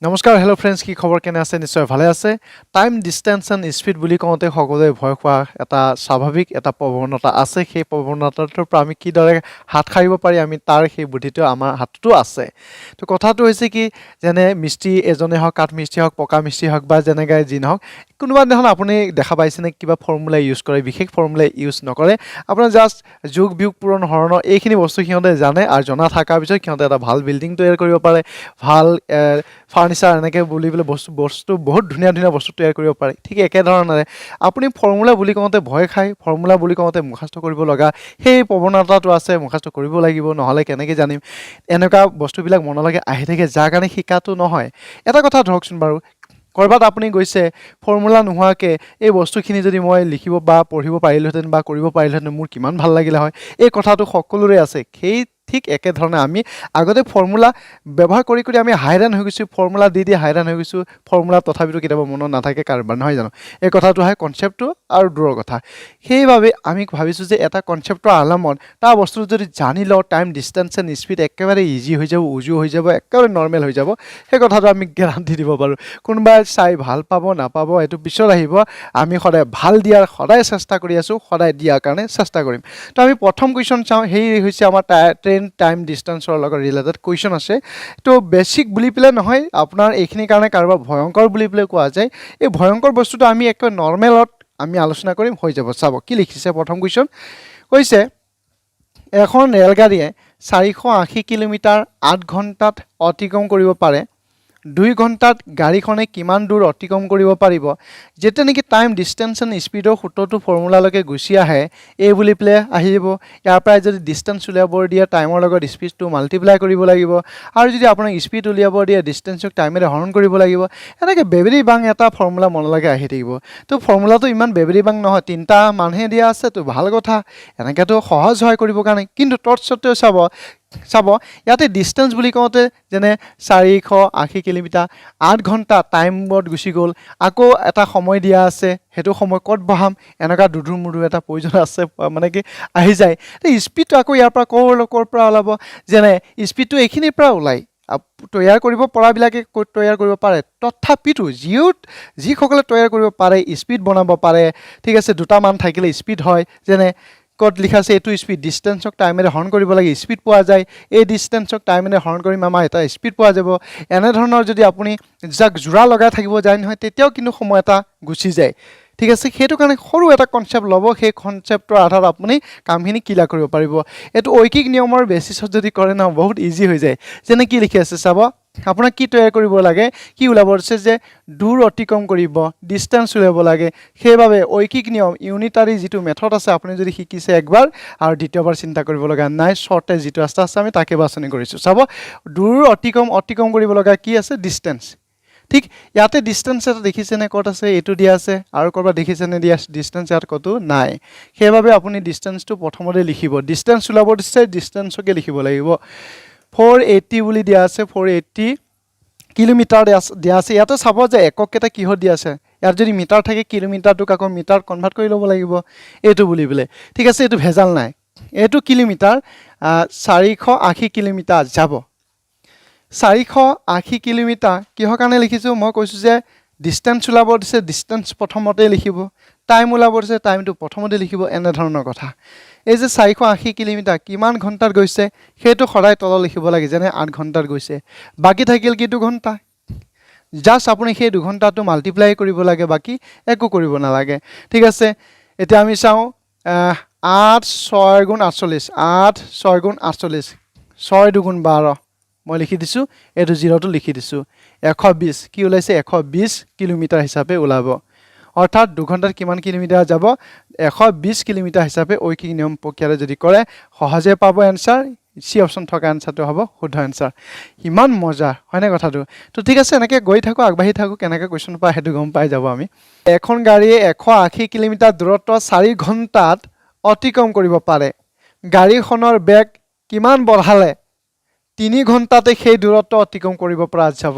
নমস্কাৰ hello' friends কি খবৰ কেনে আছে নিশ্চয় ভালে আছে টাইম ডিষ্টেন্স এণ্ড স্পীড বুলি কওঁতে সকলোৱে ভয় খোৱা এটা স্বাভাৱিক এটা প্ৰৱণতা আছে সেই প্ৰৱণতাটোৰ পৰা আমি কিদৰে হাত সাৰিব পাৰি আমি তাৰ সেই বুদ্ধিটো আমাৰ হাততো আছে তো কথাটো হৈছে কি যেনে মিস্ত্ৰী এজনে হওক কাঠ মিস্ত্ৰী হওক পকা মিস্ত্ৰী হওক বা যেনেকৈ যি নহওক কোনোবা দিনাখন আপুনি দেখা পাইছেনে কিবা ফৰ্মুলা ইউজ কৰে বিশেষ ফৰ্মুলা ইউজ নকৰে আপোনাৰ জাষ্ট যোগ বিয়োগ পূৰণ হৰণৰ এইখিনি বস্তু সিহঁতে জানে আৰু জনা থকাৰ পিছত সিহঁতে এটা ভাল বিল্ডিং তৈয়াৰ কৰিব পাৰে ভাল ফাৰ্নিচাৰ এনেকৈ বুলি পেলাই বস্তু বহুত ধুনীয়া ধুনীয়া বস্তু তৈয়াৰ কৰিব পাৰে ঠিক একেধৰণেৰে আপুনি ফৰ্মুলা বুলি কওঁতে ভয় খায় ফৰ্মুলা বুলি কওঁতে মুখাস্ত কৰিব লগা সেই প্ৰৱণতাটো আছে মুখাস্ত কৰিব লাগিব নহ'লে কেনেকৈ জানিম এনেকুৱা বস্তুবিলাক মনলৈকে আহি থাকে যাৰ কাৰণে শিকাটো নহয় এটা কথা ধৰকচোন বাৰু কৰবাত আপুনি গৈছে ফৰ্মুলা নোহোৱাকৈ এই বস্তুখিনি যদি মই লিখিব বা পঢ়িব পাৰিলোহেঁতেন বা কৰিব পাৰিলোহেঁতেন মোৰ কিমান ভাল লাগিলে হয় এই কথাটো সকলোৰে আছে সেই ঠিক একেধৰণে আমি আগতে ফৰ্মুলা ব্যৱহাৰ কৰি আমি হাইৰাণ হৈ গৈছোঁ ফৰ্মুলা দি হাইৰাণ হৈ গৈছোঁ ফৰ্মুলা তথাপিতো কেতিয়াবা মনত নাথাকে কাৰোবাৰ নহয় জানো এই কথাটো হয় কনচেপ্টটো আৰু দূৰৰ কথা সেইবাবে আমি ভাবিছোঁ যে এটা কনচেপ্টৰ আলামত তাৰ বস্তুটো যদি জানি লওঁ টাইম ডিষ্টেন্স এণ্ড স্পীড একেবাৰে ইজি হৈ যাব উজু হৈ যাব একেবাৰে নৰ্মেল হৈ যাব সেই কথাটো আমি গেৰাণ্টি দিব পাৰোঁ কোনোবাই চাই ভাল পাব নাপাব এইটো পিছত আহিব আমি সদায় ভাল দিয়াৰ সদায় চেষ্টা কৰি আছোঁ সদায় দিয়াৰ কাৰণে চেষ্টা কৰিম তো আমি প্ৰথম কুৱেশ্যন চাওঁ সেই হৈছে আমাৰ ট্ৰেইন টাইম ডিষ্টেন্সৰ লগত ৰিলেটেড কুৱেশ্যন আছে তো বেছিক বুলি পেলাই নহয় আপোনাৰ এইখিনিৰ কাৰণে কাৰোবাৰ ভয়ংকৰ বুলি পেলাই কোৱা যায় এই ভয়ংকৰ বস্তুটো আমি একেবাৰে নৰ্মেলত আমি আলোচনা কৰিম হৈ যাব চাব কি লিখিছে প্ৰথম কুৱেশ্যন কৈছে এখন ৰেলগাড়ীয়ে 480 কিলোমিটাৰ 8 ঘণ্টাত অতিক্ৰম কৰিব পাৰে 2 ঘণ্টাত গাড়ীখনে কিমান দূৰ অতিক্ৰম কৰিব পাৰিব যেতিয়া নেকি টাইম ডিষ্টেন্স এণ্ড স্পীডৰ সূত্ৰটো ফৰ্মুলালৈকে গুচি আহে এই বুলি পেলাই আহিব ইয়াৰ পৰাই যদি ডিষ্টেন্স উলিয়াব দিয়ে টাইমৰ লগত স্পীডটো মাল্টিপ্লাই কৰিব লাগিব আৰু যদি আপোনাক স্পীড উলিয়াব দিয়ে ডিষ্টেন্সক টাইমেৰে হৰণ কৰিব লাগিব এনেকৈ বেবেৰি বাং এটা ফৰ্মুলা মনলৈকে আহি থাকিব তো ফৰ্মুলাটো ইমান বেবেৰি বাং নহয় তিনিটা মানুহে দিয়া আছে তো ভাল কথা এনেকৈতো সহজ হয় কৰিবৰ কাৰণে কিন্তু তৎসত্ত্বেও চাব ইয়াতে ডিষ্টেন্স বুলি কওঁতে যেনে 480 কিলোমিটাৰ 8 ঘণ্টা টাইমত গুচি গ'ল আকৌ এটা সময় দিয়া আছে সেইটো সময় ক'ত বহাম এনেকুৱা দুধুৰ মুধুৰ এটা প্ৰয়োজন আছে মানে কি আহি যায় স্পীডটো আকৌ ইয়াৰ পৰা ক'ৰ পৰা ওলাব যেনে স্পীডটো এইখিনিৰ পৰা ওলায় তৈয়াৰ কৰিব পৰাবিলাকে তৈয়াৰ কৰিব পাৰে তথাপিতো যিসকলে তৈয়াৰ কৰিব পাৰে স্পীড বনাব পাৰে ঠিক আছে দুটা মান থাকিলে স্পীড হয় যেনে ক'ত লিখা আছে এইটো স্পীড ডিষ্টেন্সক টাইমেৰে হৰণ কৰিব লাগে স্পীড পোৱা যায় এই ডিষ্টেন্সক টাইমেৰে হৰণ কৰিম আমাৰ এটা স্পীড পোৱা যাব এনেধৰণৰ যদি আপুনি যাক জোৰা লগাই থাকিব যায় নহয় তেতিয়াও কিন্তু সময় এটা গুচি যায় ঠিক আছে সেইটো কাৰণে সৰু এটা কনচেপ্ট ল'ব সেই কনচেপ্টৰ আধাৰত আপুনি কামখিনি ক্লিয়াৰ কৰিব পাৰিব এইটো ঐকিক নিয়মৰ বেচিছত যদি কৰে ন বহুত ইজি হৈ যায় যেনে কি লিখি আছে চাব আপোনাক কি তৈয়াৰ কৰিব লাগে কি ওলাব দিছে যে দূৰ অতিক্ৰম কৰিব ডিষ্টেন্স উলিয়াব লাগে সেইবাবে ঐকিক নিয়ম ইউনিটাৰী যিটো মেথড আছে আপুনি যদি শিকিছে একবাৰ আৰু দ্বিতীয়বাৰ চিন্তা কৰিব লগা নাই শ্বৰ্টে যিটো ৰাস্তা আছে আমি তাকে বাছনি কৰিছোঁ চাব দূৰ অতিক্ৰম কৰিব লগা কি আছে ডিষ্টেন্স ঠিক ইয়াতে ডিষ্টেন্স এটা দেখিছেনে ক'ত আছে এইটো দিয়া আছে আৰু ক'ৰবাত দেখিছেনে দিয়া ডিষ্টেন্স ইয়াত ক'তো নাই সেইবাবে আপুনি ডিষ্টেন্সটো প্ৰথমতে লিখিব ডিষ্টেন্স ওলাব দিছে ডিষ্টেন্সকে লিখিব লাগিব 480 বুলি দিয়া আছে 480 কিলোমিটাৰ দিয়া আছে ইয়াতে চাব যে একককেইটা কিহত দিয়া আছে ইয়াত যদি মিটাৰ থাকে কিলোমিটাৰটোক আকৌ মিটাৰত কনভাৰ্ট কৰি ল'ব লাগিব এইটো বুলি পেলাই ঠিক আছে এইটো ভেজাল নাই এইটো কিলোমিটাৰ 480 কিলোমিটাৰ যাব 480 কিলোমিটাৰ কিহৰ কাৰণে লিখিছোঁ মই কৈছোঁ যে ডিষ্টেন্স ওলাব দিছে ডিষ্টেন্স প্ৰথমতে লিখিব টাইম ওলাব দিছে টাইমটো প্ৰথমতে লিখিব এনেধৰণৰ কথা এই যে 480 কিলোমিটাৰ কিমান ঘণ্টাত গৈছে সেইটো সদায় তলত লিখিব লাগে যেনে 8 ঘণ্টাত গৈছে বাকী থাকিল কি 2 ঘণ্টা জাষ্ট আপুনি সেই 2 ঘণ্টাটো মাল্টিপ্লাই কৰিব লাগে বাকী একো কৰিব নালাগে ঠিক আছে এতিয়া আমি চাওঁ 8 6 গুণ 48 8 6 গুণ 48 6 2 গুণ 12 মই লিখি দিছোঁ এইটো জিৰ'টো লিখি দিছোঁ 120 কি ওলাইছে 120 কিলোমিটাৰ হিচাপে ওলাব অৰ্থাৎ 2 ঘণ্টাত কিমান কিলোমিটাৰ যাব 120 কিলোমিটাৰ হিচাপে ঐকিক নিয়ম প্ৰক্ৰিয়াৰে যদি কৰে সহজে পাব এনচাৰ চি অপশ্যন থকা এনচাৰটো হ'ব শুদ্ধ এনচাৰ ইমান মজা হয়নে কথাটো তো ঠিক আছে এনেকৈ গৈ থাকোঁ আগবাঢ়ি থাকোঁ কেনেকৈ কুৱেশ্যন পায় সেইটো গম পাই যাব আমি এখন গাড়ীয়ে 180 কিলোমিটাৰ দূৰত্ব 4 ঘণ্টাত অতিক্ৰম কৰিব পাৰে গাড়ীখনৰ বেগ কিমান বঢ়ালে তিনি ঘণ্টাতে সেই দূৰত্ব অতিক্ৰম কৰিব পৰা যাব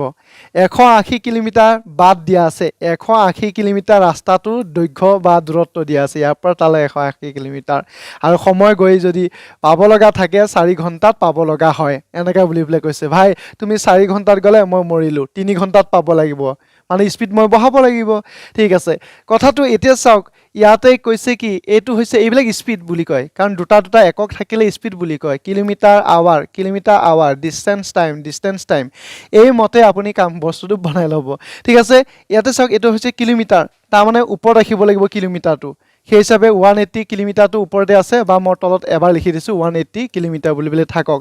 180 কিলোমিটাৰ বাদ দিয়া আছে 180 কিলোমিটাৰ ৰাস্তাটোৰ দৈৰ্ঘ্য বা দূৰত্ব দিয়া আছে ইয়াৰ পৰা তালৈ 180 কিলোমিটাৰ আৰু সময় গৈ যদি পাব লগা থাকে 4 ঘণ্টাত পাব লগা হয় এনেকা বুলি কৈছে ভাই তুমি 4 ঘণ্টাত গ'লে মই মৰিলো 3 ঘণ্টাত পাব লাগিব মানে স্পিড মই বঢ়াব লাগিব ঠিক আছে কথাটো এতিয়া চাওক ইয়াতে কৈছে কি এটো হৈছে এইবিলাক স্পিড বুলি কয় কাৰণ দুটা একক থাকিলে স্পিড বুলি কয় কিলোমিটাৰ আৱাৰ ডিসটেন্স টাইম এই মতে আপুনি কাম বস্তুটো বনাই ল'ব ঠিক আছে ইয়াতে চাওক এটো হৈছে কিলোমিটাৰ তাৰ মানে ওপৰত ৰাখিব লাগিব কিলোমিটাৰটো সেই হিচাপে 180 কিলোমিটাৰটো ওপৰতে আছে বা মই তলত এবাৰ লিখি দিছো 180 কিলোমিটাৰ বুলি থাকক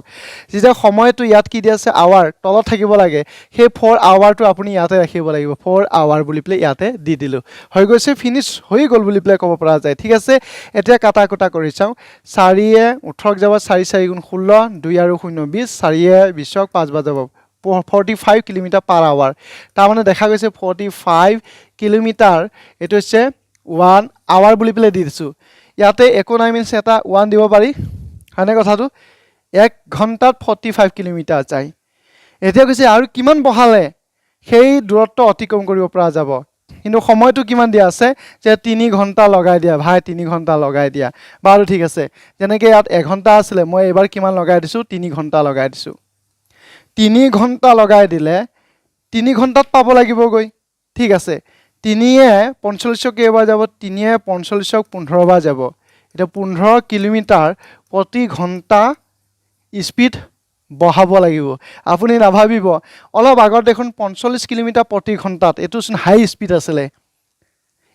যেতিয়া সময়টো ইয়াত কি দি আছে আৱাৰ তলত থাকিব লাগে সেই 4 আৱাৰটো আপুনি ইয়াতে ৰাখিব লাগিব 4 আৱাৰ বুলি ইয়াতে দি দিলো হৈ গৈছে ফিনিশ হৈ গল বুলি ক'ব পৰা যায় ঠিক আছে এতিয়া কাটা কুটা কৰি চাও 4 এ 18 যাব 4 4 গুণ 16 2 আৰু 0 20 4 এ 20 5 বাৰ যাব 45 কিলোমিটাৰ পাৰ আৱাৰ তাৰ মানে দেখা গৈছে 45 কিলোমিটাৰ এটো হৈছে 1 আৱাৰ বুলি দি দিছো ইয়াতে একো নাই মিন্স এটা 1 দিব পাৰি হানে কথাটো 1 ঘণ্টাত 45 কিলোমিটাৰ যায় এতিয়া কৈছে আৰু কিমান বহালে সেই দূৰত্ব অতিক্ৰম কৰিব পৰা যাব কিন্তু সময়টো কিমান দিয়া আছে যে 3 ঘণ্টা লগাই দিয়া ভাই 3 ঘণ্টা লগাই দিয়া বাৰু ঠিক আছে যেনেকৈ ইয়াত 1 ঘণ্টা আছিল মই এবাৰ কিমান লগাই দিছো 3 ঘণ্টা লগাই দিছো 3 ঘণ্টা লগাই দিলে 3 ঘণ্টাত পাব লাগিব গৈ ঠিক আছে 3 এ 45 কেইবাৰ যাব 3 এ 45 15 বাৰ যাব এটা 15 কিলোমিটাৰ প্ৰতি ঘণ্টা স্পিড বহাব লাগিব আপুনি নাভাবিব অলপ আগত দেখোন 45 কিলোমিটাৰ প্ৰতি ঘণ্টাত এটো হাই স্পিড আছিল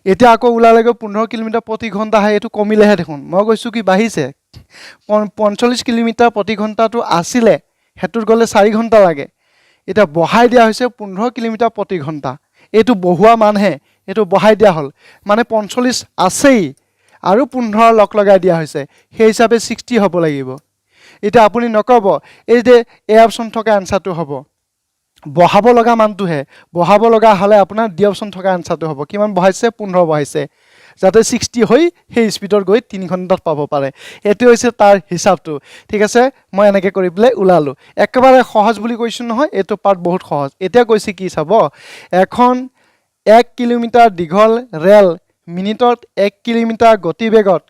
এতিয়া আকৌ উলালেগৈ 15 কিলোমিটাৰ প্ৰতি ঘণ্টা হাই এটো কমিলেহে দেখোন মই কৈছো কি বাঢ়িছে 45 কিলোমিটাৰ প্ৰতি ঘণ্টাটো আছিল হেতুৰ গলে 4 ঘণ্টা লাগে এটা বহাই দিয়া হৈছে 15 কিলোমিটাৰ প্ৰতি ঘণ্টা এটো বহুৱা মানহে এটো বহাই দিয়া হল মানে 45 আছেই আৰু 15 লক লগাই দিয়া হৈছে সেই হিচাপে 60 হ'ব লাগিব এটা আপুনি নকব এই যে এ অপচন থকা আনসাৰটো হ'ব বহাব লগা মানটোহে বহাব লগা হলে আপোনাৰ ডি অপচন থকা আনসাৰটো হ'ব কিমান বহাইছে 15 বহাইছে যাতে 60 হৈ সেই স্পিডত গৈ 3 ঘণ্টাত পাব পাৰে এটো হৈছে তাৰ হিসাবটো ঠিক আছে মই এনেকৈ কৰি প্লে উলালো একেবাৰে সহজ বুলি কৈছো নহয় এটো পাৰ্ট বহুত সহজ এতিয়া কৈছে কি চাব এখন 1 কিলোমিটাৰ দীঘল ৰেল মিনিটত 1 কিলোমিটাৰ গতিবেগত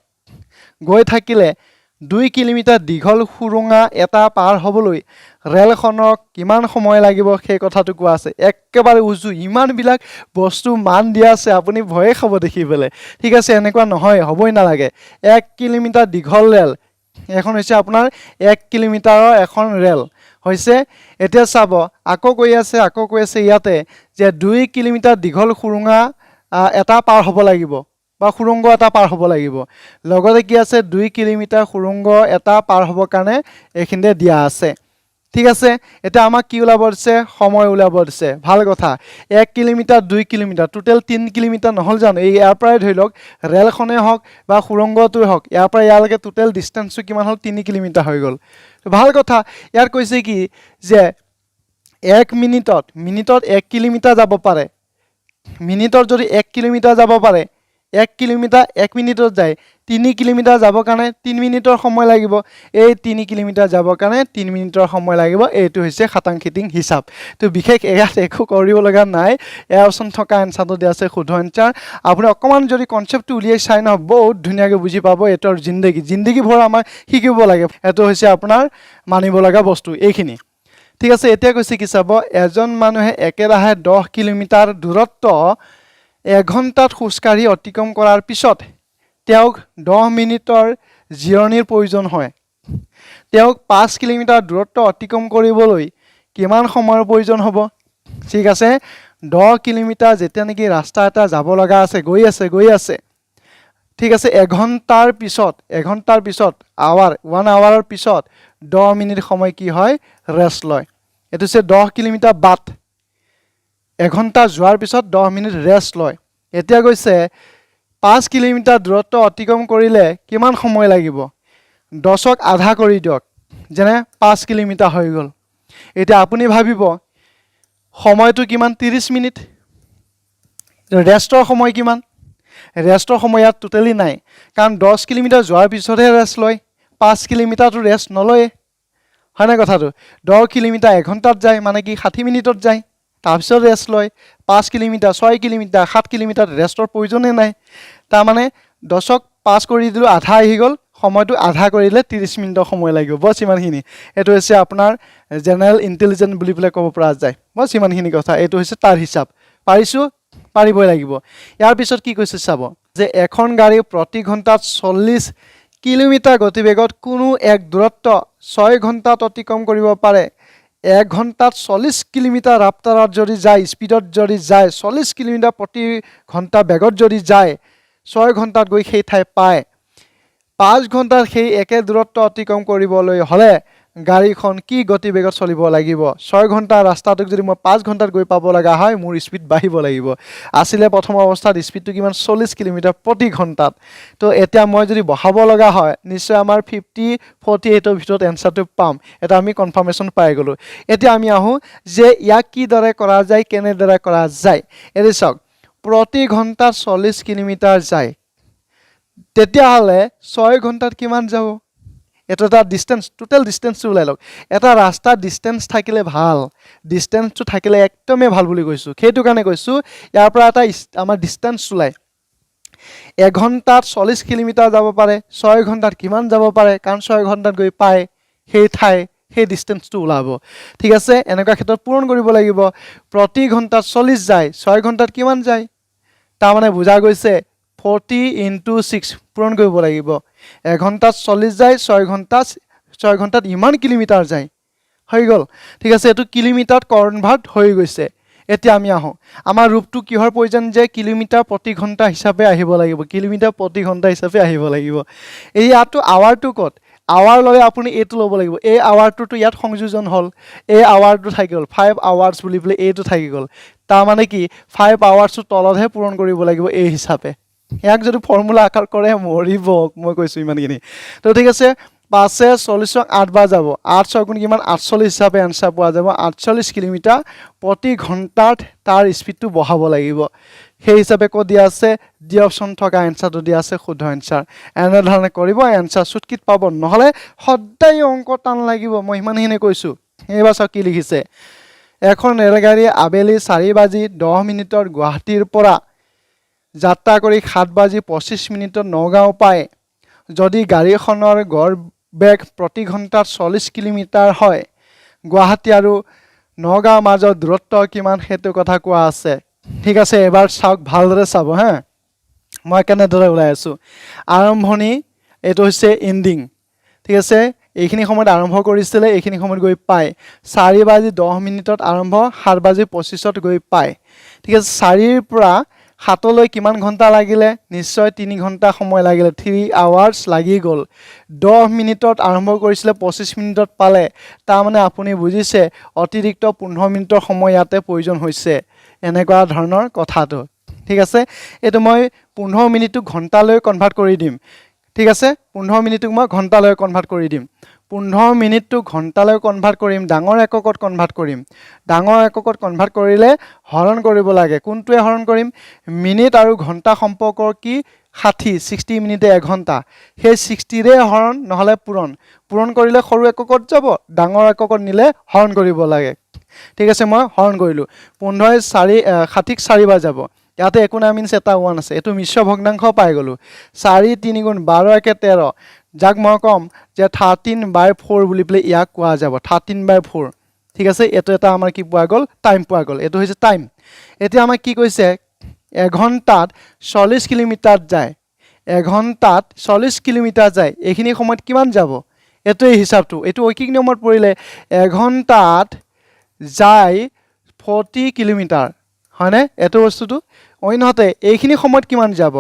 গৈ থাকিলে 2 কিলোমিটাৰ দীঘল সুৰুঙা এটা পাৰ হ'বলৈ ৰেলখনক কিমান সময় লাগিব সেই কথাটো কোৱা আছে একেবাৰে উজু ইমান বিলাক বস্তু মান দিয়া আছে আপুনি ভয়ে খাব দেখিবলে ঠিক আছে এনেকুৱা নহয় হ'বই নালাগে 1 কিলোমিটাৰ দীঘল ৰেল এখন হৈছে আপোনাৰ 1 কিলোমিটাৰৰ এখন ৰেল হৈছে এতিয়া চাব আকৌ কৈ আছে ইয়াতে যে 2 কিলোমিটাৰ দীঘল সুৰুঙা এটা পাৰ হ'ব লাগিব বা সুৰংগ এটা পাৰ হ'ব লাগিব লগতে কি আছে 2 কিলোমিটাৰ সুৰংগ এটা পাৰ হ'ব কাৰণে এখিনতে দিয়া আছে ঠিক আছে এটা আমাক কি উলাব দিছে সময় উলাব দিছে ভাল কথা 1 কিলোমিটাৰ 2 কিলোমিটাৰ টোটাল 3 কিলোমিটাৰ নহল জানো এই ইয়াৰ পৰাই ধৰি লওক ৰেলখনে হওক বা সুৰংগটোই হওক ইয়াৰ পৰা ইয়ালৈকে টোটাল ডিসটেন্সটো কিমান হল 3 কিলোমিটাৰ হৈ গল ভাল কথা ইয়াৰ কৈছে কি যে 1 মিনিটত 1 কিলোমিটাৰ যাব পাৰে মিনিটত যদি 1 কিলোমিটাৰ যাব পাৰে 1 কিলোমিটাৰ 1 মিনিটত যায় 3 কিলোমিটাৰ যাবৰ কাৰণে 3 মিনিটৰ সময় লাগিব এই 3 কিলোমিটাৰ যাবৰ কাৰণে 3 মিনিটৰ সময় লাগিব এইটো হৈছে খাটাংখিটিং হিসাব তো বিশেষ ইয়াত একো কৰিব লগা নাই এ অপচন থকা আনসাৰটো দিয়া আছে শুদ্ধ আনসাৰ আপুনি অকমান যদি কনসেপ্টটো উলিয়াই চাই ন বহুত ধুনীয়াকৈ বুজি পাব এটোৰ জিন্দগী ভৰ আমাৰ শিকিব লাগে এটো হৈছে আপোনাৰ মানিব লগা বস্তু এইখিনি ঠিক আছে এতিয়া কৈছে কি চাব এজন মানুহে একেৰাহে 10 কিলোমিটাৰ দূৰত্ব 1 ঘণ্টাত খুজকাঢ়ি অতিক্ৰম কৰাৰ পিছত তেওঁক 10 মিনিটৰ জিৰণিৰ প্ৰয়োজন হয় তেওঁক 5 কিলোমিটাৰ দূৰত্ব অতিক্ৰম কৰিবলৈ কিমান সময়ৰ প্ৰয়োজন হ'ব ঠিক আছে 10 কিলোমিটাৰ যেতিয়া নেকি ৰাস্তা এটা যাব লগা আছে গৈ আছে ঠিক আছে 1 ঘণ্টাৰ পিছত আৱাৰ 1 আৱাৰৰ পিছত 10 মিনিট সময় কি হয় ৰেষ্ট লয় এটো হৈছে 10 কিলোমিটাৰ বাট 1 ঘণ্টা যোৱাৰ পিছত 10 মিনিট ৰেষ্ট লয় এতিয়া গৈছে 5 কিলোমিটাৰ দূৰত্ব অতিক্ৰম কৰিলে কিমান সময় লাগিব 10ক আধা কৰি দিয়ক যেনে 5 কিলোমিটাৰ হৈ গল এতিয়া আপুনি ভাবিব সময়টো কিমান 30 মিনিট ৰেষ্টৰ সময় কিমান ৰেষ্টৰ সময় ইয়াত টোটালি নাই কাৰণ 10 কিলোমিটাৰ যোৱাৰ পিছতহে ৰেষ্ট লয় 5 কিলোমিটাৰটো ৰেষ্ট নলয় হয় নাই কথাটো 10 কিলোমিটাৰ 1 ঘণ্টাত যায় মানে কি 60 মিনিটত যায় তাৰপিছত ৰেষ্ট লয় 5 কিলোমিটাৰ 6 কিলোমিটাৰ 7 কিলোমিটাৰ ৰেষ্টৰ প্ৰয়োজনে নাই তাৰমানে 10ক 5 কৰি দিলোঁ আধা আহি গ'ল সময়টো আধা কৰিলে 30 মিনিটৰ সময় লাগিব বস ইমানখিনি এটো হৈছে আপোনাৰ জেনাৰেল ইন্টেলিজেন্ট বুলি পেলাই ক'ব পৰা যায় বস ইমানখিনি কথা এটো হৈছে তাৰ হিচাপ পাৰিছো পাৰিবই লাগিব ইয়াৰ পিছত কি কৈছে চাব যে এখন গাড়ী প্ৰতি ঘণ্টাত 40 কিলোমিটাৰ গতিবেগত কোনো এক দূৰত্ব 6 ঘণ্টাত অতিক্ৰম কৰিব পাৰে 1 ঘণ্টাত 40 কিলোমিটাৰ ৰাফতাৰত যদি যায় স্পিডত যদি যায় 40 কিলোমিটাৰ প্ৰতি ঘণ্টা বেগত যদি যায় 6 ঘণ্টাত গৈ সেই ঠাই পায় 5 ঘণ্টাত সেই একে দূৰত্ব অতিক্ৰম কৰিবলৈ হলে গাড়ীখন কি গতিবেগত চলিব লাগিব 6 ঘণ্টা ৰাস্তাটোক যদি মই 5 ঘণ্টাত গৈ পাব লগা হয় মোৰ স্পিড বাঢ়িব লাগিব আসিলে প্ৰথম অৱস্থাত স্পিডটো কিমান 40 কিলোমিটাৰ প্ৰতি ঘণ্টাত তো এতিয়া মই যদি বহাব লগা হয় নিশ্চয় আমাৰ 50 48 ৰ ভিতৰত এনসাৰটো পাম এটা আমি কনফাৰ্মেশন পাই গলো এতিয়া আমি আহো যে ইয়াক কি দৰে কৰা যায় কেনে দৰে কৰা যায় এৰি চাওক প্ৰতি ঘণ্টাত 40 কিলোমিটাৰ যায় তেতিয়া হলে 6 ঘণ্টাত কিমান যাব এটা ডিসটেন্স টোটাল ডিসটেন্সটো উলাই লওক এটা ৰাস্তা ডিসটেন্স থাকিলে ভাল ডিসটেন্সটো থাকিলে একদমই ভাল বুলি কৈছো সেইটো কাৰণে কৈছো ইয়াৰ পৰা এটা আমাৰ ডিসটেন্স উলাই 1 ঘণ্টাত 40 কিলোমিটাৰ যাব পাৰে 6 ঘণ্টাত কিমান যাব পাৰে কাৰণ 6 ঘণ্টাত গৈ পায় সেই ঠাই সেই ডিসটেন্সটো উলাব ঠিক আছে এনেকুৱা ক্ষেত্ৰত পূৰণ কৰিব লাগিব প্ৰতি ঘণ্টাত 40 যায় 6 ঘণ্টাত কিমান যায় তাৰ মানে বুজা গৈছে 40 into 6 পূৰণ কৰিব লাগিব 1 ঘণ্টাত 40 যায় 6 ঘণ্টাত ইমান কিলোমিটাৰ যায় হৈ গল ঠিক আছে এটো কিলোমিটাৰত কনভাৰ্ট হৈ গৈছে এতিয়া আমি আহো আমাৰ ৰূপটো কিহৰ প্ৰয়োজন যে কিলোমিটাৰ প্ৰতি ঘণ্টা হিচাপে আহিব লাগিব কিলোমিটাৰ প্ৰতি ঘণ্টা হিচাপে আহিব লাগিব এই আটো আৱাৰটো কত আৱাৰ ললে আপুনি এটো লব লাগিব এই আৱাৰটো ইয়াত সংযোজন হল এই আৱাৰটো থাকি গল 5 আৱাৰ্স বুলি বলে এটো থাকি গল তাৰ মানে কি 5 আৱাৰ্সটো তলতহে পূৰণ কৰিব লাগিব এই হিচাপে ইয়াক যদি ফৰ্মুলা আকাৰ কৰে মৰিব মই কৈছো ইমানখিনি তো ঠিক আছে 5 40 8 বাৰ যাব 8 6 গুণ কিমান 48 হিচাপে আনসাৰ পোৱা যাব 48 কিলোমিটাৰ প্ৰতি ঘণ্টাত তাৰ স্পিডটো বঢ়াব লাগিব সেই হিচাপে কো দিয়া আছে ডি অপচন থকা আনসাৰটো দিয়া আছে শুদ্ধ আনসাৰ এনে ধৰণে কৰিব আনসাৰ সুটকিত পাব নহলে সদায় অংক টান লাগিব মই ইমানখিনি কৈছো এইবাৰ চাওক কি লিখিছে এখন ৰেলগাড়ী আবেলি 4 বাজি 10 মিনিটত গুৱাহাটীৰ পৰা যাত্ৰা কৰি 7 বাজি 25 মিনিটত নগাঁও পায় যদি গাড়ীখনৰ গড় বেগ প্ৰতি ঘণ্টাত 40 কিলোমিটাৰ হয় গুৱাহাটী আৰু নগাঁও মাজৰ দূৰত্ব কিমান হেতু কথা কোৱা আছে ঠিক আছে এবাৰ চাওক ভালদৰে চাব হা মই কেনে দৰে ওলাই আছো আৰম্ভণি এটো হৈছে এন্ডিং ঠিক আছে এইখিনি সময়ত আৰম্ভ কৰিছিলে এইখিনি সময়ত গৈ পায় 4 বাজি 10 মিনিটত আৰম্ভ 7 বাজি 25ত গৈ পায় ঠিক আছে 4 ৰ পৰা 7 লৈ কিমান ঘণ্টা লাগিলে নিশ্চয় 3 ঘণ্টা সময় লাগিলে 3 আৱাৰ্স লাগি গল 10 মিনিটত আৰম্ভ কৰিছিলে 25 মিনিটত পালে তাৰ মানে আপুনি বুজিছে অতিৰিক্ত 15 মিনিটৰ সময় ইয়াতে প্ৰয়োজন হৈছে এনেকুৱা ধৰণৰ কথাটো ঠিক আছে এটো মই 15 মিনিটটো ঘণ্টালৈ কনভাৰ্ট কৰি দিম ঠিক আছে 15 মিনিটক মই ঘণ্টালৈ কনভাৰ্ট কৰি দিম 15 মিনিটটো ঘণ্টালৈ কনভাৰ্ট কৰিম ডাঙৰ এককত কনভাৰ্ট কৰিম ডাঙৰ এককত কনভাৰ্ট কৰিলে হৰণ কৰিব লাগে কোনটোৱে হৰণ কৰিম মিনিট আৰু ঘণ্টা সম্পৰ্কৰ কি 60 মিনিটে 1 ঘণ্টা সেই 60 ৰে হৰণ নহলে পূৰণ কৰিলে সৰু এককত যাব ডাঙৰ এককত নিলে হৰণ কৰিব লাগে ঠিক আছে মই হৰণ কৰিলো 15 4 4 বাৰ যাব ইয়াতে একো না মিন্স এটা 1 আছে এটো মিশ্ৰ ভগ্নাংশ পাই গলো 4 3 গুণ 12 একে 13 যাক মই কম যে 13/4 বুলি প্লে ইয়াক কোৱা যাব 13/4 ঠিক আছে এটো এটা আমাৰ কি পোৱা গল টাইম পোৱা গল এটো হৈছে টাইম এতিয়া আমাক কি কৈছে 1 ঘণ্টাত 40 কিলোমিটাৰ যায় 1 ঘণ্টাত 40 কিলোমিটাৰ যায় এইখিনি সময়ত কিমান যাব এটো এই হিচাপটো এটো ঐকিক নিয়মত পৰিলে 1 ঘণ্টাত যায় 40 কিলোমিটাৰ হয়নে এটো বস্তুটো অইনহতে এইখিনি সময়ত কিমান যাব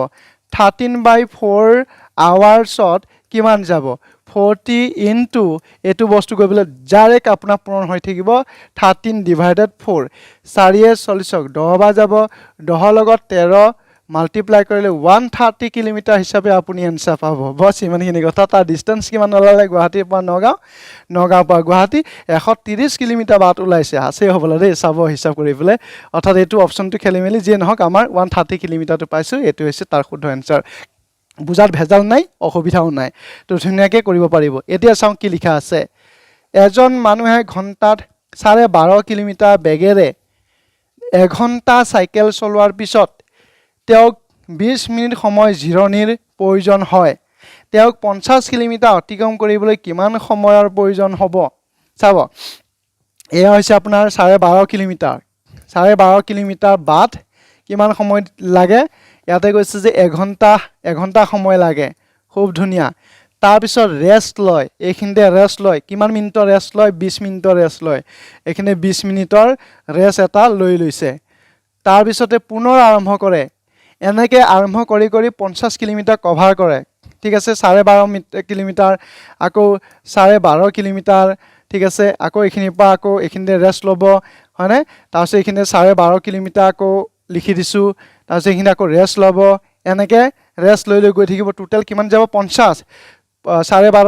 13/4 আৱাৰ্সত কিমান যাব 40 ইনটু এটো বস্তু গৈ বলে ডাইৰেক্ট আপোনাৰ পূৰণ হৈ থাকিব 13/4 4 এ 40ক 10 বাৰ যাব 10 লগত 13 মাল্টিপ্লাই কৰিলে 130 কিলোমিটাৰ হিচাপে আপুনি আনসাৰ পাব বস ইমানখিনি কথা তাৰ ডিসটেন্স কিমান ওলালে গুৱাহাটীৰ পৰা নগাঁও পৰা গুৱাহাটী 130 কিলোমিটাৰ বাট ওলাইছে আছে হ'বলা দেই চাব হিচাপ কৰি পেলে অৰ্থাৎ এটো অপচনটো খেলিমেলি যে নহক আমাৰ 130 কিলোমিটাৰটো পাইছো এটো হৈছে তাৰ শুদ্ধ আনসাৰ বুজাত ভেজাল নাই অসুবিধাও নাই তো ধুনিয়াকে কৰিব পাৰিব এতিয়া চাও কি লিখা আছে এজন মানুহে ঘণ্টাত 12.5 কিলোমিটাৰ বেগেৰে এঘণ্টা চাইকেল চলোৱাৰ পিছত তেওঁক 20 মিনিট সময় জিৰণিৰ প্ৰয়োজন হয় তেওঁক 50 কিলোমিটাৰ অতিক্ৰম কৰিবলৈ কিমান সময়ৰ প্ৰয়োজন হ'ব চাব এয়া হৈছে আপোনাৰ 12.5 কিলোমিটাৰ 12.5 কিলোমিটাৰ বাট কিমান সময় লাগে ইয়াতে কৈছে যে এঘণ্টা সময় লাগে খুব ধুনীয়া তাৰ পিছত ৰেষ্ট লয় এইখিনিতে ৰেষ্ট লয় কিমান মিনিটৰ ৰেষ্ট লয় 20 মিনিটৰ ৰেষ্ট লয় এইখিনি 20 মিনিটৰ ৰেষ্ট এটা লৈছে তাৰ পিছতে পুনৰ আৰম্ভ কৰে এনেকৈ আৰম্ভ কৰি 50 কিলোমিটাৰ কভাৰ কৰে ঠিক আছে 12.5 কিলোমিটাৰ আকৌ 12.5 কিলোমিটাৰ ঠিক আছে আকৌ এইখিনিৰ পৰা আকৌ এইখিনিতে ৰেষ্ট ল'ব হয়নে তাৰপিছত এইখিনিতে 12.5 কিলোমিটাৰ আকৌ লিখি দিছোঁ তাৰপিছত এইখিনি আকৌ ৰেষ্ট ল'ব এনেকৈ ৰেষ্ট লৈ গৈ থাকিব টোটেল কিমান যাব 50 12.5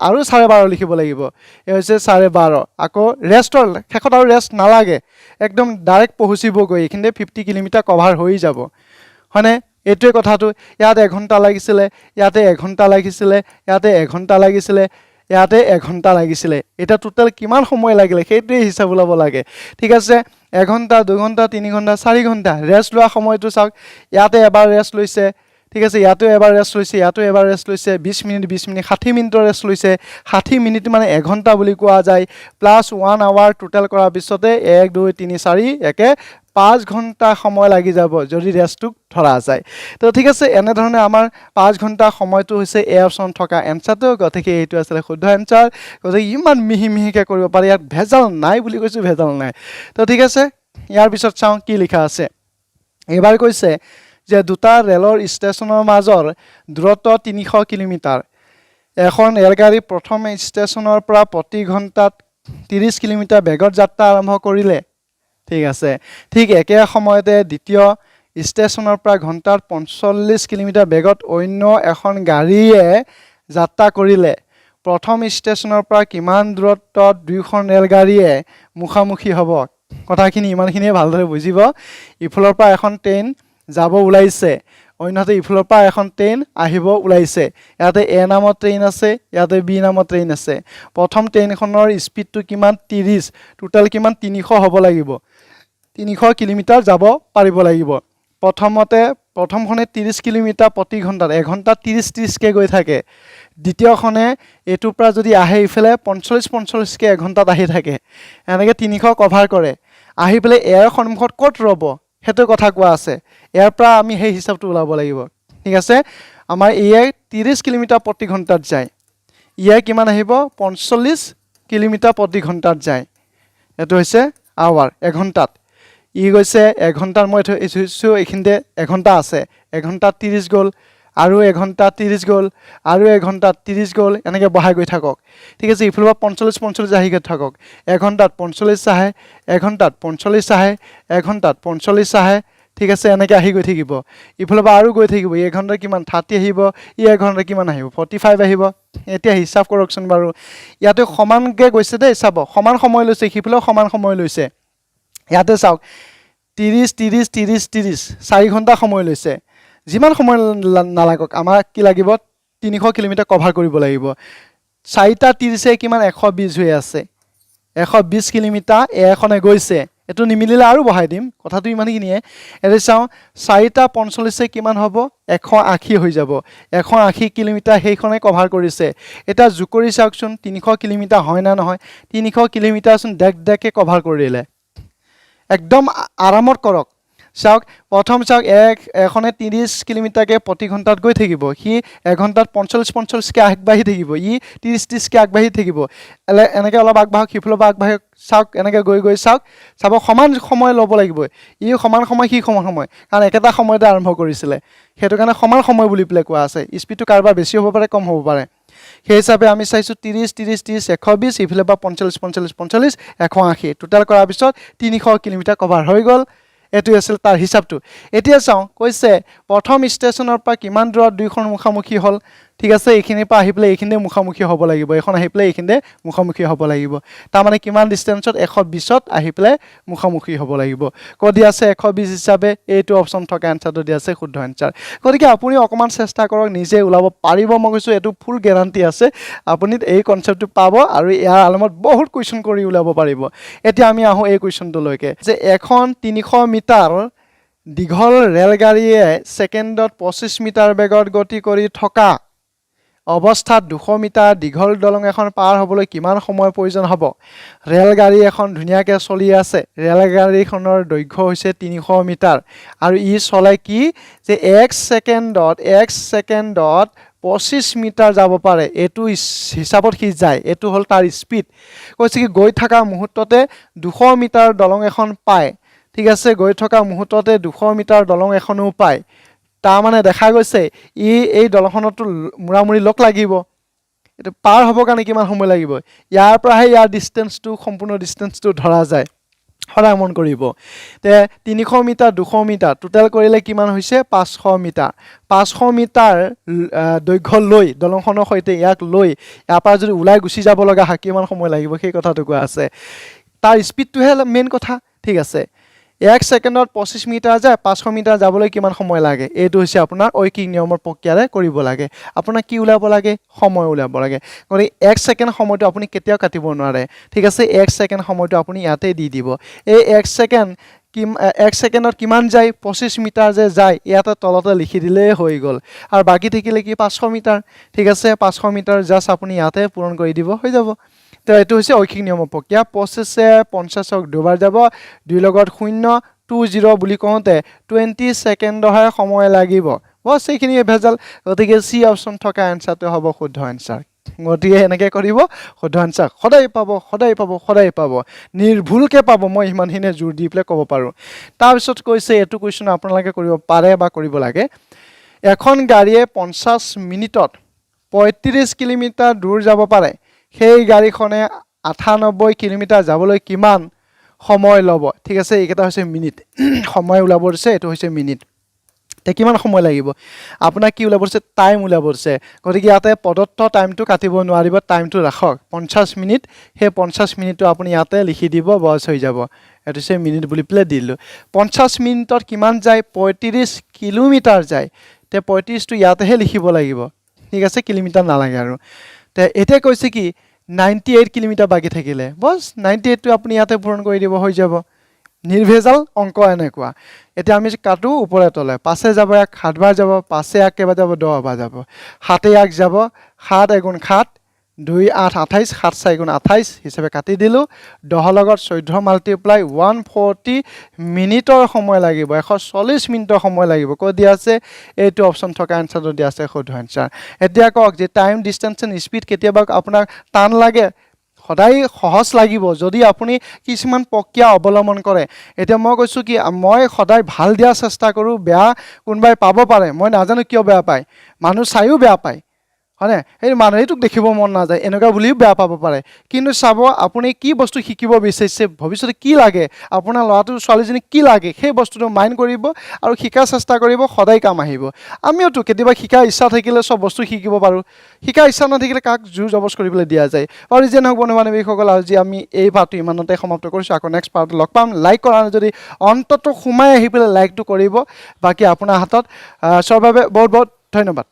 আৰু 12.5 লিখিব লাগিব এই হৈছে 12.5 আকৌ ৰেষ্টৰ শেষত আৰু ৰেষ্ট নালাগে একদম ডাইৰেক্ট পহুচিবগৈ এইখিনিতে 50 কিলোমিটাৰ কভাৰ হৈ যাব হয়নে এইটোৱে কথাটো ইয়াতে এঘণ্টা লাগিছিলে ইয়াতে এঘণ্টা লাগিছিলে ইয়াতে এঘণ্টা লাগিছিলে ইয়াতে এঘণ্টা লাগিছিলে এটা টোটেল কিমান সময় লাগিলে সেইটোৱে হিচাপ ওলাব লাগে ঠিক আছে এঘণ্টা 2 ঘণ্টা 3 ঘণ্টা 4 ঘণ্টা ৰেষ্ট লোৱা সময়টো চাওক ইয়াতে এবাৰ ৰেষ্ট লৈছে ঠিক আছে ইয়াতেও এবাৰ ৰেষ্ট লৈছে ইয়াতেও এবাৰ ৰেষ্ট লৈছে 20 মিনিট 60 মিনিটৰ ৰেষ্ট লৈছে 60 মিনিট মানে এঘণ্টা বুলি কোৱা যায় প্লাছ 1 আৱাৰ টোটেল কৰাৰ পিছতে 1 2 3 4 একে 5 ঘণ্টা সময় লাগি যাব যদি ৰেষ্টটোক ধৰা যায় তো ঠিক আছে এনেধৰণে আমাৰ 5 ঘণ্টা সময়টো হৈছে এ অপশ্যন থকা এনচাৰটো গতিকে এইটো আছিলে শুদ্ধ এনচাৰ গতিকে ইমান মিহিকৈ কৰিব পাৰি ইয়াত ভেজাল নাই বুলি কৈছোঁ ভেজাল নাই তো ঠিক আছে ইয়াৰ পিছত চাওঁ কি লিখা আছে এবাৰ কৈছে যে দুটা ৰেলৰ ষ্টেচনৰ মাজৰ দূৰত্ব 300 কিলোমিটাৰ এখন ৰেলগাড়ী প্ৰথম ষ্টেচনৰ পৰা প্ৰতি ঘণ্টাত 30 কিলোমিটাৰ বেগত যাত্ৰা আৰম্ভ কৰিলে ঠিক আছে ঠিক একে সময়তে দ্বিতীয় ষ্টেচনৰ পৰা ঘণ্টাত 45 কিলোমিটাৰ বেগত অন্য এখন গাড়ীয়ে যাত্ৰা কৰিলে প্ৰথম ষ্টেচনৰ পৰা কিমান দূৰত্বত দুয়োখন ৰেলগাড়ীয়ে মুখামুখি হ'ব কথাখিনি ইমানখিনিয়ে ভালদৰে বুজিব ইফালৰ পৰা এখন ট্ৰেইন যাব ওলাইছে অন্যহাতে ইফালৰ পৰা এখন ট্ৰেইন আহিব ওলাইছে ইয়াতে এ নামৰ ট্ৰেইন আছে ইয়াতে বি নামৰ ট্ৰেইন আছে প্ৰথম ট্ৰেইনখনৰ স্পীডটো কিমান 30 টোটাল কিমান 300 হ'ব লাগিব 300 কিলোমিটাৰ যাব পাৰিব লাগিব প্ৰথমখনে 30 কিলোমিটাৰ প্ৰতি ঘণ্টাত এঘণ্টাত 30 কে গৈ থাকে দ্বিতীয়খনে এইটোৰ পৰা যদি আহে ইফালে 45 কে এঘণ্টাত আহি থাকে এনেকৈ 300 কভাৰ কৰে আহি পেলাই এয়াৰ সন্মুখত ক'ত ৰ'ব সেইটো কথা কোৱা আছে ইয়াৰ পৰা আমি সেই হিচাপটো ওলাব লাগিব ঠিক আছে আমাৰ ইয়ে 30 কিলোমিটাৰ প্ৰতি ঘণ্টাত যায় ইয়ে কিমান আহিব 45 কিলোমিটাৰ প্ৰতি ঘণ্টাত যায় এইটো হৈছে আৱাৰ এঘণ্টাত ই গৈছে এঘণ্টাৰ মই এইখিনিতে এঘণ্টা আছে এঘণ্টাত 30 গ'ল আৰু এঘণ্টাত 30 গ'ল আৰু এঘণ্টাত 30 গ'ল এনেকৈ বঢ়াই গৈ থাকক ঠিক আছে ইফালৰ পৰা 45 আহি গৈ থাকক এঘণ্টাত 45 আহে এঘণ্টাত 45 আহে এঘণ্টাত 45 আহে ঠিক আছে এনেকৈ আহি গৈ থাকিব ইফালৰ পৰা আৰু গৈ থাকিব এই এঘণ্টাত কিমান 30 আহিব ই এঘণ্টাত কিমান আহিব 45 আহিব এতিয়া হিচাপ কৰকচোন বাৰু ইয়াতে সমানকৈ গৈছে দেই চাব সমান সময় লৈছে সিফালেও সমান সময় লৈছে ইয়াতে চাওক 30 4 ঘণ্টা সময় লৈছে যিমান সময় নালাগক আমাক কি লাগিব 300 কিলোমিটাৰ কভাৰ কৰিব লাগিব 4টা 30 কিমান 120 হৈ আছে 120 কিলোমিটাৰ এখনে গৈছে এইটো নিমিলিলে আৰু বঢ়াই দিম কথাটো ইমানখিনিয়ে এতিয়া চাওঁ 4টা 45 কিমান হ'ব 180 হৈ যাব 180 কিলোমিটাৰ সেইখনে কভাৰ কৰিছে এটা যোগ কৰি চাওকচোন 300 কিলোমিটাৰ হয় না নহয় 300 কিলোমিটাৰচোন ডেকে কভাৰ কৰিলে একদম আৰামত কৰক চাওক প্ৰথম চাওক এখনে 30 কিলোমিটাৰকে প্ৰতি ঘণ্টাত গৈ থাকিব সি এঘণ্টাত 45 কে আগবাঢ়ি থাকিব ই 30 কে আগবাঢ়ি থাকিব এনেকৈ অলপ আগবাঢ়ক সিফালৰ পৰা আগবাঢ়ক চাওক এনেকৈ গৈ চাওক চাব সমান সময় ল'ব লাগিব ই সমান সময় সি সমান সময় কাৰণ একেটা সময়তে আৰম্ভ কৰিছিলে সেইটো কাৰণে সমান সময় বুলি পেলাই কোৱা আছে স্পীডটো কাৰোবাৰ বেছি হ'ব পাৰে কম হ'ব পাৰে সেই হিচাপে আমি চাইছোঁ 30 120 ইফালে পৰা 45 180 টোটেল কৰাৰ পিছত 300 কিলোমিটাৰ কভাৰ হৈ গ'ল এইটো আছিল তাৰ হিচাপটো এতিয়া চাওঁ কৈছে প্ৰথম ষ্টেচনৰ পৰা কিমান দূৰত দুইখন মুখামুখি হ'ল ঠিক আছে এইখিনিৰ পৰা আহি পেলাই এইখিনিতে মুখামুখি হ'ব লাগিব এখন আহি পেলাই এইখিনিতে মুখামুখি হ'ব লাগিব তাৰ মানে কিমান ডিসটেন্সত 120ত আহি পেলাই মুখামুখি হ'ব লাগিব কৈ দিয়া আছে 120 হিচাপে এইটো অপচন থকা আনসাৰটো দিয়া আছে শুদ্ধ আনসাৰ গতিকে আপুনি অকমান চেষ্টা কৰক নিজে ওলাব পাৰিব মই কৈছো এটো ফুল গ্যাৰান্টি আছে আপুনি এই কনসেপ্টটো পাব আৰু ইয়াৰ আলমত বহুত কোৱেশ্চন কৰি ওলাব পাৰিব এতিয়া আমি আহো এই কোৱেশ্চনটো লৈকে যে এখন 300 মিটাৰ দীঘল ৰেলগাড়ীয়ে সেকেন্ডত 25 মিটাৰ বেগত গতি কৰি থকা অৱস্থাত 200 মিটাৰ দীঘল দলং এখন পাৰ হ'বলৈ কিমান সময় প্ৰয়োজন হ'ব ৰেলগাড়ী এখন ধুনিয়াকৈ চলি আছে ৰেলগাড়ীখনৰ দৈৰ্ঘ্য হৈছে 300 মিটাৰ আৰু ই চলে কি যে 1 সেকেন্ডত 25 মিটাৰ যাব পাৰে এটো হিচাপত কি যায় এটো হল তাৰ স্পিড কৈছে কি গৈ থকা মুহূৰ্ততে 200 মিটাৰ দলং এখন পায় ঠিক আছে গৈ থকা মুহূৰ্ততে 200 মিটাৰ দলং এখনো পায় তা মানে দেখা গৈছে এই দলখনটো মুৰামুৰি লক লাগিব এটো পাৰ হ'ব কাৰণে কিমান সময় লাগিব ইয়াৰ পৰাহে ইয়াৰ ডিসটেন্সটো সম্পূৰ্ণ ডিসটেন্সটো ধৰা যায় হৰা মন কৰিব তে 300 মিটাৰ 200 মিটাৰ টোটাল কৰিলে কিমান হৈছে 500 মিটাৰ 500 মিটাৰ দৈৰ্ঘ্য লৈ দলংখনৰ সৈতে ইয়াক লৈ ইয়াৰ পৰা যদি উলাই গুছি যাব লগা হয় কিমান সময় লাগিব সেই কথাটো কোৱা আছে তাৰ স্পিডটোহে মেইন কথা ঠিক আছে 1 সেকেন্ডত 25 মিটাৰ যায় 500 মিটাৰ যাবলৈ কিমান সময় লাগে এইটো হৈছে আপোনাৰ ঐকিক নিয়মৰ প্ৰক্ৰিয়াৰে কৰিব লাগে আপোনাৰ কি উলাব লাগে সময় উলাব লাগে গৰি 1 সেকেন্ড সময়টো আপুনি কেতিয়াও কাটিব নোৱাৰে ঠিক আছে 1 সেকেন্ড সময়টো আপুনি ইয়াতে দি দিব এই 1 সেকেন্ড 1 সেকেন্ডত কিমান যায় 25 মিটাৰ যে যায় ইয়াতে তলতে লিখি দিলে হৈ গল আৰু বাকি থাকিলে কি 500 মিটাৰ ঠিক আছে 500 মিটাৰ জাস্ট আপুনি ইয়াতে পূৰণ কৰি দিব হৈ যাব তো এটো হৈছে ঐকিক নিয়ম প্ৰক্ৰিয়া 25 50ক দুবাৰ যাব 2 লগত 0 20 বুলি কওঁতে 20 সেকেন্ডহে সময় লাগিব বস এইখিনি ভেজাল গতিকে সি অপচন থকা আনসাৰটো হ'ব শুদ্ধ আনসাৰ গতিকে এনেকৈ কৰিব শুদ্ধ আনসাৰ সদায় পাব নিৰ্ভুলকে পাব মই ইমানখিনি জোৰ দি প্লে ক'ব পাৰো তাৰ পিছত কৈছে এটো কোৱেশ্চন আপোনালোকে কৰিব পাৰে বা কৰিব লাগে এখন গাড়ীয়ে 50 মিনিটত 35 কিলোমিটাৰ দূৰ যাব পাৰে সেই গাড়ীখনে 98 কিলোমিটাৰ যাবলৈ কিমান সময় লব ঠিক আছে এইকেইটা হৈছে মিনিট সময় উলাব দিছে এটো হৈছে মিনিট তে কিমান সময় লাগিব আপোনাৰ কি উলাব দিছে টাইম উলাব দিছে গতিকে ইয়াতে পদত্ত টাইমটো কাটিব নোৱাৰিব টাইমটো ৰাখক 50 মিনিট হে 50 মিনিটটো আপুনি ইয়াতে লিখি দিব বস হৈ যাব এটো হৈছে মিনিট বুলি প্লে দিলো 50 মিনিটত কিমান যায় 35 কিলোমিটাৰ যায় তে 35 টো ইয়াতেহে লিখিব লাগিব ঠিক আছে কিলোমিটাৰ নালাগে আৰু তে এতে কৈছে কি 98 কিলোমিটাৰ বাকি থাকিলে বস 98 টো আপুনি ইয়াতে পূৰণ কৰি দিব হৈ যাব নিৰ্ভেজাল অংক এনেকুৱা এতিয়া আমি কাটো ওপৰে তলে পাছে যাব এক 7 বাৰ যাব পাছে এক কেবা যাব 10 বাৰ যাব 7 এক যাব 7 এগুণ 7 2 8 28 7 4 গুণ 28 হিচাপে কাটি দিলো 10 লগত 14 মাল্টিপ্লাই 140 মিনিটৰ সময় লাগিব 140 মিনিটৰ সময় লাগিব কৈ দিয়া আছে এইটো অপচন থকা আনসাৰটো দিয়া আছে শুদ্ধ আনসাৰ এতিয়া কক যে টাইম ডিসটেন্স এণ্ড স্পিড কেতিয়াবা আপোনাক টান লাগে সদায় সহজ লাগিব যদি আপুনি কিছুমান প্ৰক্ৰিয়া অৱলম্বন কৰে এতিয়া মই কৈছো কি মই সদায় ভাল দিয়া চেষ্টা কৰো বেয়া কোনবাই পাব পাৰে মই নাজানো কিয় বেয়া পায় মানুহ চাইও বেয়া পায় হয়নে এই মানুহেটোক দেখিব মন না যায় এনেকা বুলিও বেয়া পাব পাৰে কিন্তু চাব আপুনি কি বস্তু শিকিব বিচাৰিছে ভৱিষ্যতে কি লাগে আপোনাৰ ল'ৰাটো ছোৱালীজনী কি লাগে সেই বস্তুটো মাইন্ড কৰিব আৰু শিকাৰ চেষ্টা কৰিব সদায় কাম আহিব আমিওটো কেতিয়াবা শিকাৰ ইচ্ছা থাকিলে সব বস্তু শিকিব পাৰো শিকাৰ ইচ্ছা নাথাকিলে কাক জোৰ জবজ কৰিবলৈ দিয়া যায় আৰু যেন হওক বন্ধু-বান্ধৱীসকল আজি আমি এই পাৰ্টটো ইমানতে সমাপ্ত কৰিছো আকৌ নেক্সট পাৰ্ট লগ পাম লাইক কৰা যদি অন্তত সোমাই আহি পেলাই লাইকটো কৰিব বাকি আপোনাৰ হাতত সব বাবে বহুত বহুত ধন্যবাদ